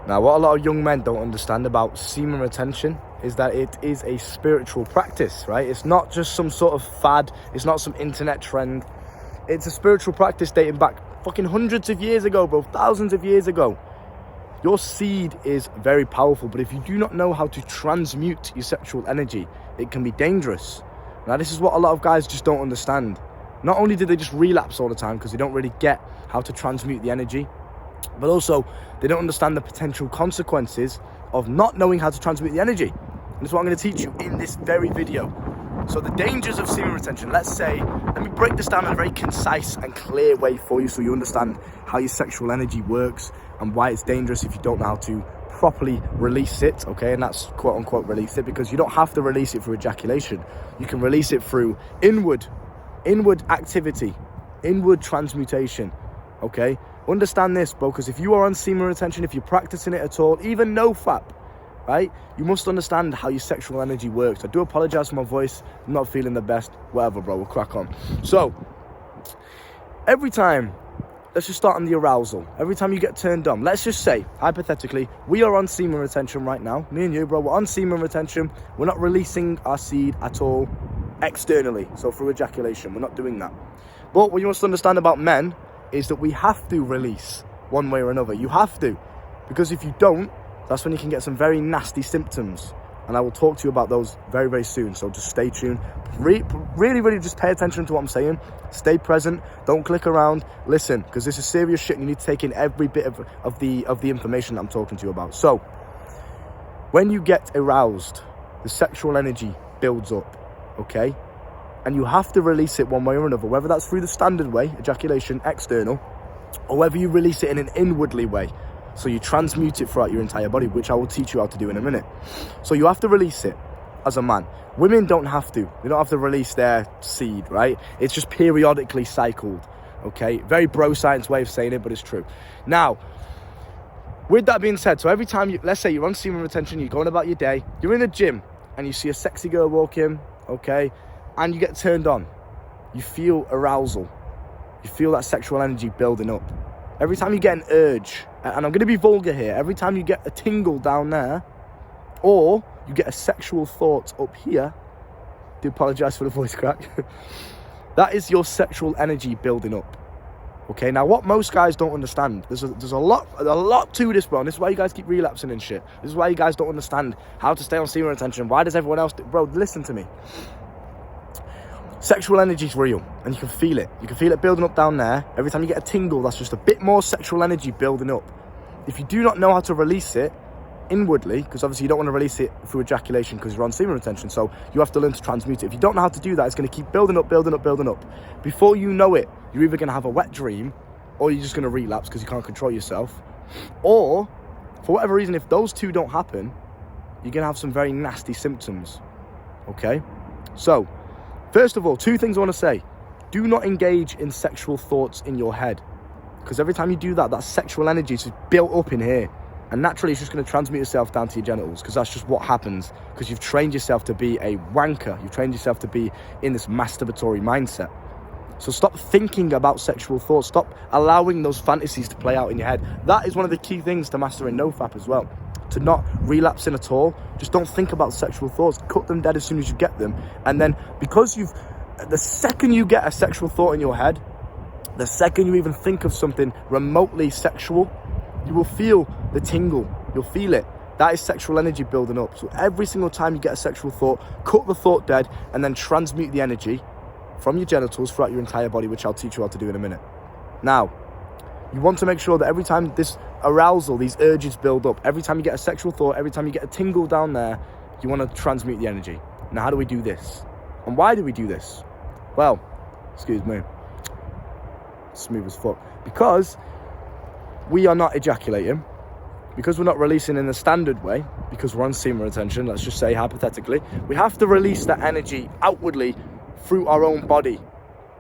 Now, what a lot of young men don't understand about semen retention is that it is a spiritual practice, right? It's not just some sort of fad. It's not some internet trend. It's a spiritual practice dating back fucking hundreds of years ago, bro, thousands of years ago. Your seed is very powerful, but if you do not know how to transmute your sexual energy, it can be dangerous. Now, this is what a lot of guys just don't understand. Not only do they just relapse all the time because they don't really get how to transmute the energy, but also they don't understand the potential consequences of not knowing how to transmute the energy. And that's what I'm going to teach you in this very video. So the dangers of semen retention, let me break this down in a very concise and clear way for you so you understand how your sexual energy works and why it's dangerous if you don't know how to properly release it, okay? And that's quote unquote release it, because you don't have to release it through ejaculation. You can release it through inward activity, inward transmutation, okay? Understand this, bro, because if you are on semen retention, if you're practicing it at all, even no FAP, right, you must understand how your sexual energy works. I do apologize for my voice. I'm not feeling the best. Whatever, bro, we'll crack on. So every time, let's just start on the arousal. Every time you get turned on, let's just say, hypothetically, we are on semen retention right now. Me and you, bro, we're on semen retention. We're not releasing our seed at all externally, so through ejaculation. We're not doing that. But what you must understand about men is that we have to release one way or another. You have to, because if you don't, that's when you can get some very nasty symptoms. And I will talk to you about those very, very soon. So just stay tuned. Really just pay attention to what I'm saying. Stay present. Don't click around. Listen, because this is serious shit and you need to take in every bit of the information that I'm talking to you about. So when you get aroused, the sexual energy builds up, okay? And you have to release it one way or another, whether that's through the standard way, ejaculation, external, or whether you release it in an inwardly way. So you transmute it throughout your entire body, which I will teach you how to do in a minute. So you have to release it as a man. Women don't have to. They don't have to release their seed, right? It's just periodically cycled, okay? Very bro science way of saying it, but it's true. Now, with that being said, so every time let's say you're on semen retention, you're going about your day, you're in a gym and you see a sexy girl walk in, okay? And you get turned on. You feel arousal. You feel that sexual energy building up. Every time you get an urge, and I'm going to be vulgar here, every time you get a tingle down there, or you get a sexual thought up here, I do apologize for the voice crack, that is your sexual energy building up. Okay, now what most guys don't understand, there's a lot to this, bro, and this is why you guys keep relapsing and shit. This is why you guys don't understand how to stay on semen retention. Why does everyone else bro, listen to me. Sexual energy is real, and you can feel it. You can feel it building up down there. Every time you get a tingle, that's just a bit more sexual energy building up. If you do not know how to release it inwardly, because obviously you don't want to release it through ejaculation because you're on semen retention, so you have to learn to transmute it. If you don't know how to do that, it's going to keep building up. Before you know it, you're either going to have a wet dream, or you're just going to relapse because you can't control yourself. Or, for whatever reason, if those two don't happen, you're going to have some very nasty symptoms, okay? So, first of all, two things I want to say. Do not engage in sexual thoughts in your head. Because every time you do that, that sexual energy is just built up in here. And naturally, it's just going to transmute yourself down to your genitals. Because that's just what happens. Because you've trained yourself to be a wanker. You've trained yourself to be in this masturbatory mindset. So stop thinking about sexual thoughts. Stop allowing those fantasies to play out in your head. That is one of the key things to mastering NoFap as well. To not relapsing at all. Just don't think about sexual thoughts. Cut them dead as soon as you get them. And then because the second you get a sexual thought in your head, the second you even think of something remotely sexual, you will feel the tingle. You'll feel it. That is sexual energy building up. So every single time you get a sexual thought, cut the thought dead and then transmute the energy from your genitals throughout your entire body, which I'll teach you how to do in a minute. Now, you want to make sure that every time this arousal, these urges build up, every time you get a sexual thought, every time you get a tingle down there, you want to transmute the energy. Now, how do we do this? And why do we do this? Well, excuse me, smooth as fuck. Because we are not ejaculating, because we're not releasing in the standard way, because we're on semen retention, let's just say hypothetically, we have to release that energy outwardly through our own body.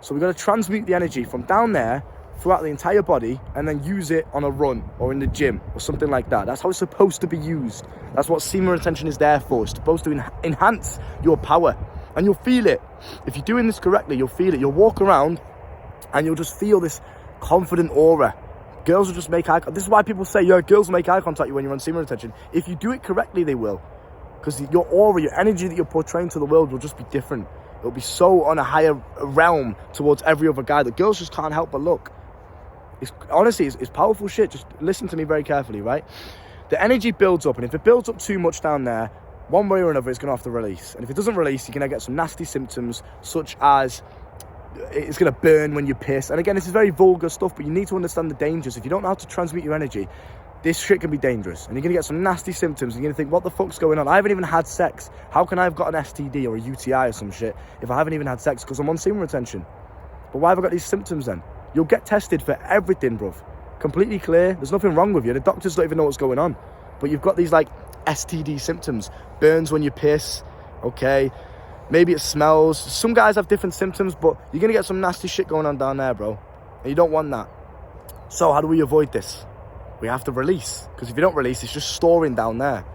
So we're going to transmute the energy from down there throughout the entire body and then use it on a run or in the gym or something like that. That's how it's supposed to be used. That's what semen retention is there for. It's supposed to enhance your power, and you'll feel it. If you're doing this correctly, you'll feel it. You'll walk around and you'll just feel this confident aura Girls will just make eye contact. This is why people say, yeah, girls make eye contact when you're on semen retention. If you do it correctly, they will. Because your aura, your energy that you're portraying to the world will just be different. It'll be so on a higher realm towards every other guy that girls just can't help but look. Honestly, it's powerful shit. Just listen to me very carefully, right? The energy builds up, and if it builds up too much down there, one way or another, it's going to have to release. And if it doesn't release, you're going to get some nasty symptoms, such as it's going to burn when you piss. And again, this is very vulgar stuff, but you need to understand the dangers. If you don't know how to transmute your energy, this shit can be dangerous. And you're going to get some nasty symptoms. And you're going to think, what the fuck's going on? I haven't even had sex. How can I have got an STD or a UTI or some shit if I haven't even had sex? Because I'm on semen retention. But why have I got these symptoms then? You'll get tested for everything, bruv. Completely clear. There's nothing wrong with you. The doctors don't even know what's going on. But you've got these, like, STD symptoms. Burns when you piss. Okay. Maybe it smells. Some guys have different symptoms, but you're going to get some nasty shit going on down there, bro. And you don't want that. So how do we avoid this? We have to release. Because if you don't release, it's just storing down there.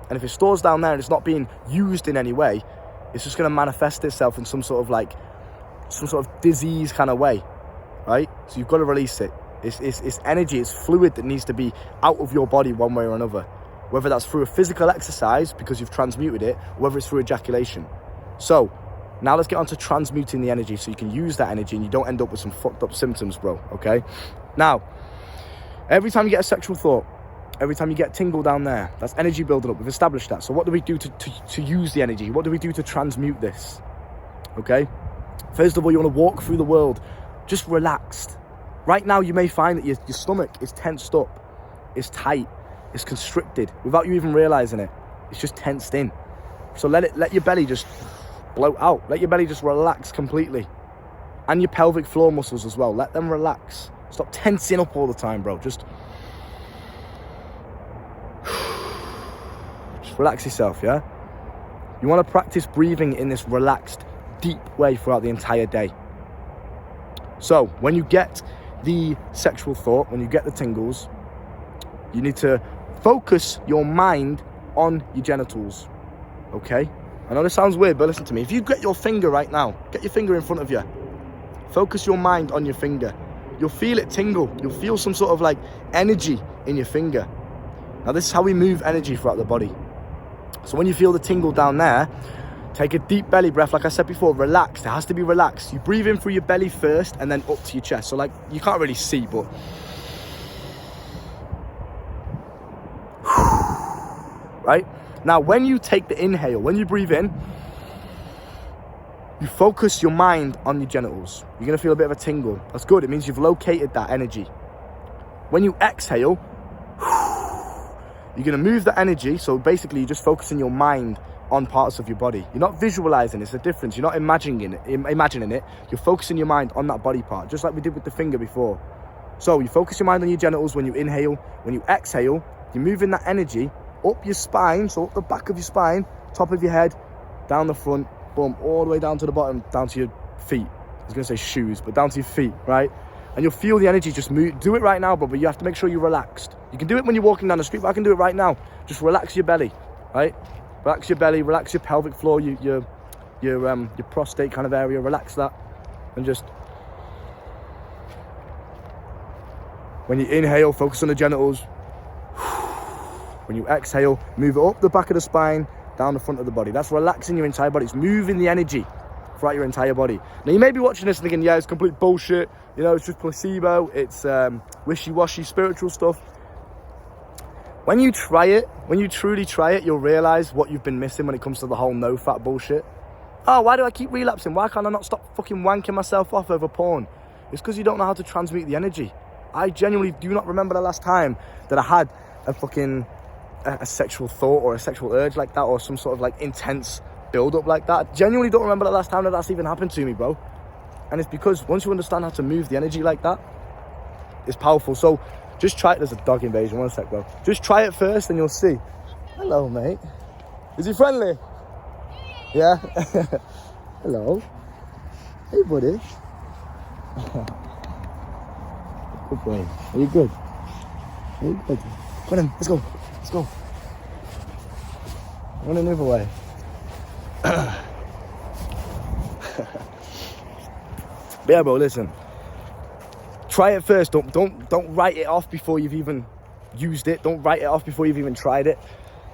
And if it stores down there and it's not being used in any way, it's just going to manifest itself in some sort of disease kind of way. Right? So you've got to release it. It's energy, it's fluid that needs to be out of your body one way or another. Whether that's through a physical exercise, because you've transmuted it, or whether it's through ejaculation. So, now let's get on to transmuting the energy so you can use that energy and you don't end up with some fucked up symptoms, bro, okay? Now, every time you get a sexual thought, every time you get tingle down there, that's energy building up. We've established that. So what do we do to use the energy? What do we do to transmute this? Okay? First of all, you want to walk through the world just relaxed. Right now, you may find that your stomach is tensed up, it's tight, it's constricted, without you even realizing it. It's just tensed in. So let your belly just bloat out. Let your belly just relax completely. And your pelvic floor muscles as well. Let them relax. Stop tensing up all the time, bro. Just relax yourself, yeah? You want to practice breathing in this relaxed, deep way throughout the entire day. So, when you get the sexual thought, when you get the tingles, you need to focus your mind on your genitals, okay? I know this sounds weird, but listen to me. If you get your finger right now, get your finger in front of you, focus your mind on your finger. You'll feel it tingle. You'll feel some sort of like energy in your finger. Now, this is how we move energy throughout the body. So when you feel the tingle down there, take a deep belly breath. Like I said before, relaxed. It has to be relaxed. You breathe in through your belly first and then up to your chest. So like, you can't really see, but right? Now, when you take the inhale, when you breathe in, you focus your mind on your genitals. You're going to feel a bit of a tingle. That's good. It means you've located that energy. When you exhale, you're going to move the energy. So basically, you're just focusing your mind on parts of your body. You're not visualizing. It's a difference. You're not imagining it. You're focusing your mind on that body part, just like we did with the finger before. So you focus your mind on your genitals when you inhale. When you exhale, you're moving that energy up your spine, so up the back of your spine, top of your head, down the front, boom, all the way down to the bottom, down to your feet. I was going to say shoes, but down to your feet, right? And you'll feel the energy just move. Do it right now, bro, but you have to make sure you're relaxed. You can do it when you're walking down the street, but I can do it right now. Just relax your belly, right? Relax your belly, relax your pelvic floor, your prostate kind of area, relax that. And just, when you inhale, focus on the genitals. When you exhale, move it up the back of the spine, down the front of the body. That's relaxing your entire body. It's moving the energy throughout your entire body. Now, you may be watching this and thinking, yeah, it's complete bullshit. You know, it's just placebo. It's wishy-washy spiritual stuff. When you try it, when you truly try it, you'll realize what you've been missing when it comes to the whole no-fat bullshit. Oh, why do I keep relapsing? Why can't I not stop fucking wanking myself off over porn? It's because you don't know how to transmute the energy. I genuinely do not remember the last time that I had a sexual thought or a sexual urge like that, or some sort of like intense build-up like that. I genuinely don't remember the last time that that's even happened to me, bro. And it's because once you understand how to move the energy like that, it's powerful. So just try it. There's a dog invasion. 1 sec, bro. Just try it first and you'll see. Hello, mate. Is he friendly? Yeah? Hello. Hey, buddy. Good boy. Are you good? Are you good? Come on, let's go. Let's go. I want to move away. But yeah, bro, listen. try it first. Don't write it off before you've even used it. Don't write it off before you've even tried it.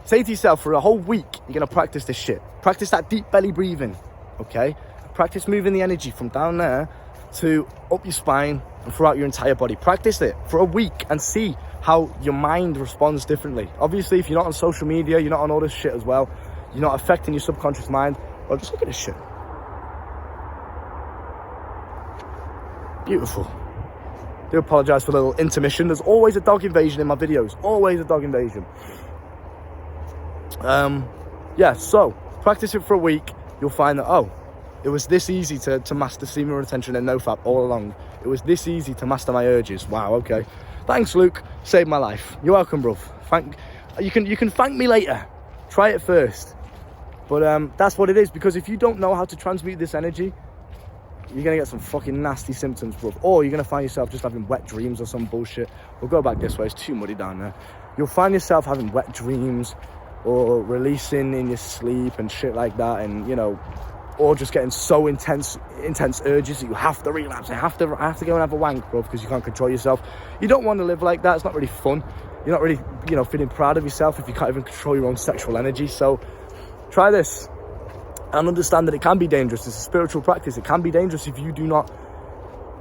Say to yourself, for a whole week, you're going to practice this shit. Practice that deep belly breathing, okay? Practice moving the energy from down there to up your spine and throughout your entire body. Practice it for a week and see how your mind responds differently. Obviously, if you're not on social media, you're not on all this shit as well, you're not affecting your subconscious mind, well, just look at this shit. Beautiful. I do apologise for the little intermission. There's always a dog invasion in my videos. Always a dog invasion. Yeah, so practice it for a week. You'll find that, oh, it was this easy to master semen retention and nofap all along. It was this easy to master my urges. Wow, okay. Thanks, Luke. Saved my life. You're welcome, bruv. You can thank me later. Try it first. But that's what it is, because if you don't know how to transmute this energy, you're going to get some fucking nasty symptoms, bruv. Or you're going to find yourself just having wet dreams or some bullshit. We'll go back this way. It's too muddy down there. You'll find yourself having wet dreams or releasing in your sleep and shit like that, and, you know, or just getting so intense urges that you have to relapse. I have to go and have a wank, bro, because you can't control yourself. You don't want to live like that. It's not really fun. You're not really, you know, feeling proud of yourself if you can't even control your own sexual energy. So try this and understand that it can be dangerous. It's a spiritual practice. It can be dangerous if you do not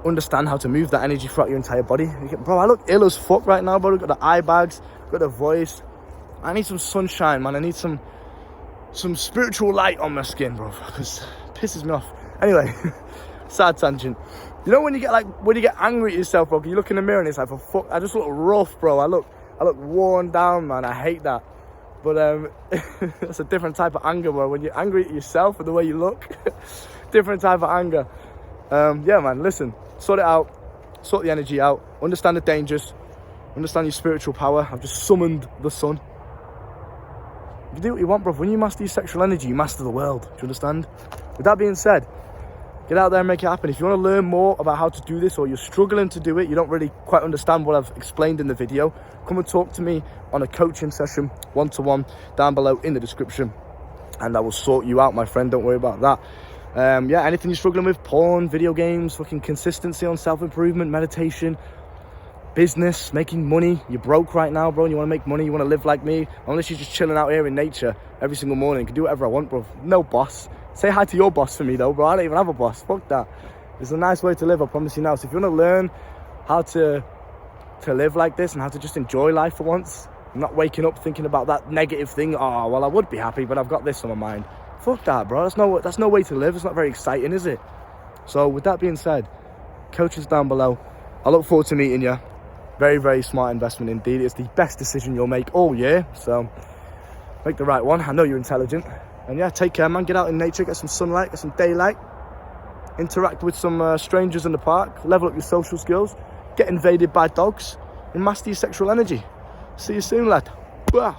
understand how to move that energy throughout your entire body. Bro, I look ill as fuck right now, bro. I've got the eye bags, I've got the voice. I need some sunshine, man. I need some spiritual light on my skin, bro, because it pisses me off. Anyway, sad tangent. You know when you get angry at yourself, bro, you look in the mirror and it's like, for fuck, I just look rough, bro. I look worn down, man. I hate that. But it's a different type of anger, bro. When you're angry at yourself and the way you look, different type of anger. Yeah, man, listen, sort it out, sort the energy out, understand the dangers, understand your spiritual power. I've just summoned the sun. You can do what you want, bro. When you master your sexual energy, you master the world. Do you understand? With that being said, get out there and make it happen. If you want to learn more about how to do this, or you're struggling to do it, you don't really quite understand what I've explained in the video, come and talk to me on a coaching session, one-to-one, down below in the description, and I will sort you out, my friend. Don't worry about that. Yeah, anything you're struggling with, porn, video games, fucking consistency on self-improvement, meditation, business, making money. You're broke right now, bro, and you want to make money, you want to live like me, unless you're just chilling out here in nature every single morning. I can do whatever I want, bro. No boss. Say hi to your boss for me, though, bro. I don't even have a boss. Fuck that. It's a nice way to live, I promise you now. So if you want to learn how to live like this and how to just enjoy life for once, not waking up thinking about that negative thing, oh, well, I would be happy, but I've got this on my mind. Fuck that, bro. That's no way to live. It's not very exciting, is it? So with that being said, coaches down below, I look forward to meeting you. Very, very smart investment indeed. It's the best decision you'll make all year. So make the right one. I know you're intelligent. And yeah, take care, man. Get out in nature, get some sunlight, get some daylight. Interact with some strangers in the park. Level up your social skills. Get invaded by dogs. And master your sexual energy. See you soon, lad. Blah.